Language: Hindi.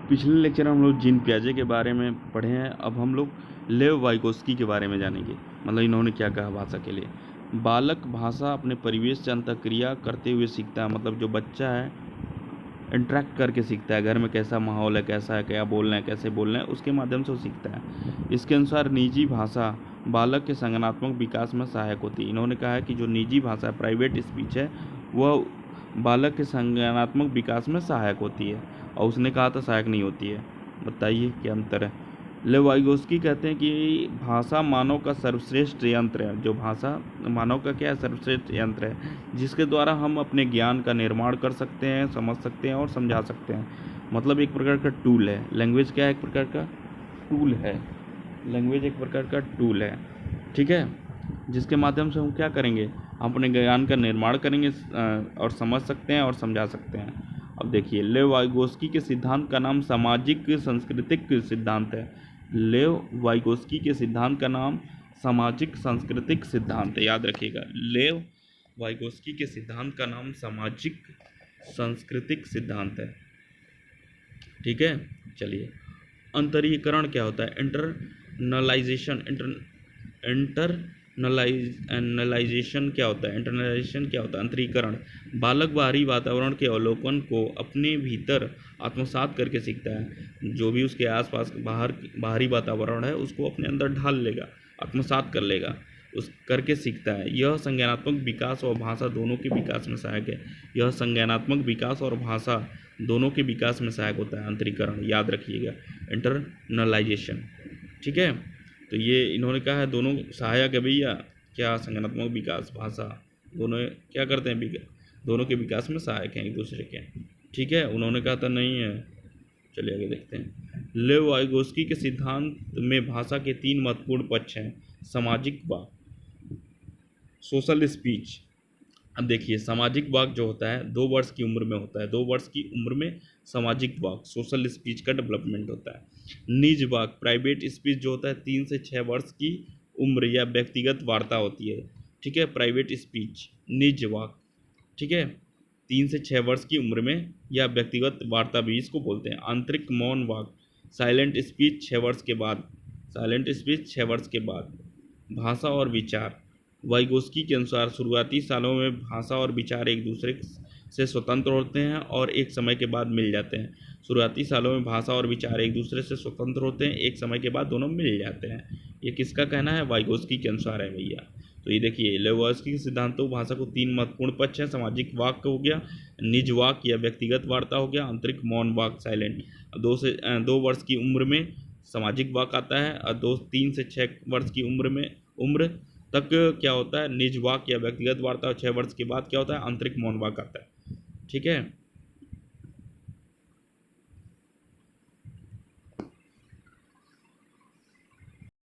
पिछले लेक्चर में हम लोग जीन पियाजे के बारे में पढ़े हैं। अब हम लोग लेव वाइगोस्की के बारे में जानेंगे। मतलब इन्होंने क्या कहा भाषा के लिए। बालक भाषा अपने परिवेश से अंतःक्रिया करते हुए सीखता है। मतलब जो बच्चा है इंटरेक्ट करके सीखता है, घर में कैसा माहौल है, कैसा है, क्या बोलना है, कैसे बोलना है, उसके माध्यम से वो सीखता है। इसके अनुसार निजी भाषा बालक के संज्ञानात्मक विकास में सहायक होती है। इन्होंने कहा है कि जो निजी भाषा है, प्राइवेट स्पीच है, वह बालक के संज्ञानात्मक विकास में सहायक होती है, और उसने कहा था सहायक नहीं होती है। बताइए क्या अंतर है। लेवाइगोस्की कहते हैं कि भाषा मानव का सर्वश्रेष्ठ यंत्र है। जो भाषा मानव का क्या है, सर्वश्रेष्ठ यंत्र है, जिसके द्वारा हम अपने ज्ञान का निर्माण कर सकते हैं, समझ सकते हैं और समझा सकते हैं। मतलब एक प्रकार का टूल है। लैंग्वेज क्या है, एक प्रकार का टूल है। लैंग्वेज एक प्रकार का टूल है, ठीक है, जिसके माध्यम से हम क्या करेंगे, हम अपने ज्ञान का निर्माण करेंगे और समझ सकते हैं और समझा सकते हैं। अब देखिए, लेव वाइगोस्की के सिद्धांत का नाम सामाजिक सांस्कृतिक सिद्धांत है। लेव वाइगोस्की के सिद्धांत का नाम सामाजिक सांस्कृतिक सिद्धांत है, याद रखिएगा। लेव वाइगोस्की के सिद्धांत का नाम सामाजिक सांस्कृतिक सिद्धांत है, ठीक है। चलिए, अंतरीकरण क्या होता है, इंटरनलाइजेशन इंटरनलाइजेशन क्या होता है, इंटरनलाइजेशन क्या होता है, अंतरीकरण। बालक बाहरी वातावरण के अवलोकन को अपने भीतर आत्मसात करके सीखता है। जो भी उसके आसपास बाहरी वातावरण है उसको अपने अंदर ढाल लेगा, आत्मसात कर लेगा, उस करके सीखता है। यह संज्ञानात्मक विकास और भाषा दोनों के विकास में सहायक है। यह संज्ञानात्मक विकास और भाषा दोनों के विकास में सहायक होता है, अंतरीकरण, याद रखिएगा, इंटरनलाइजेशन, ठीक है। तो ये इन्होंने कहा है दोनों सहायक है भैया। क्या, संज्ञानात्मक विकास, भाषा, दोनों क्या करते हैं, दोनों के विकास में सहायक हैं एक दूसरे के, ठीक है। उन्होंने कहा था नहीं है। चलिए आगे देखते हैं। लेव वाइगोस्की के सिद्धांत में भाषा के 3 महत्वपूर्ण पक्ष हैं। सामाजिक वाक, सोशल स्पीच। अब देखिए, सामाजिक वाक जो होता है 2 वर्ष की उम्र में होता है। 2 वर्ष की उम्र में सामाजिक वाक, सोशल स्पीच का डेवलपमेंट होता है। निज वाक, प्राइवेट स्पीच जो होता है 3 से 6 वर्ष की उम्र या व्यक्तिगत वार्ता होती है, ठीक है। प्राइवेट स्पीच, निज वाक, ठीक है, 3 से 6 वर्ष की उम्र में या व्यक्तिगत वार्ता भी इसको बोलते हैं। आंतरिक मौन वाक, साइलेंट स्पीच 6 वर्ष के बाद, साइलेंट स्पीच 6 वर्ष के बाद। भाषा और विचार, वाइगोस्की के अनुसार शुरुआती सालों में भाषा और विचार एक दूसरे से स्वतंत्र होते हैं और एक समय के बाद मिल जाते हैं। शुरुआती सालों में भाषा और विचार एक दूसरे से स्वतंत्र होते हैं, एक समय के बाद दोनों मिल जाते हैं। ये किसका कहना है, वाइगोस्की के अनुसार है भैया। तो ये देखिए, लेवाइगोस्की के सिद्धांतों भाषा को 3 महत्वपूर्ण पक्ष हैं। सामाजिक वाक हो गया, निज वाक या व्यक्तिगत वार्ता हो गया, आंतरिक मौन वाक, साइलेंट। 2 वर्ष की उम्र में सामाजिक वाक आता है, और 3 से 6 वर्ष की उम्र तक क्या होता है, निज वाक या व्यक्तिगत वार्ता, और 6 वर्ष के बाद क्या होता है, आंतरिक मौन वाक आता है, ठीक है।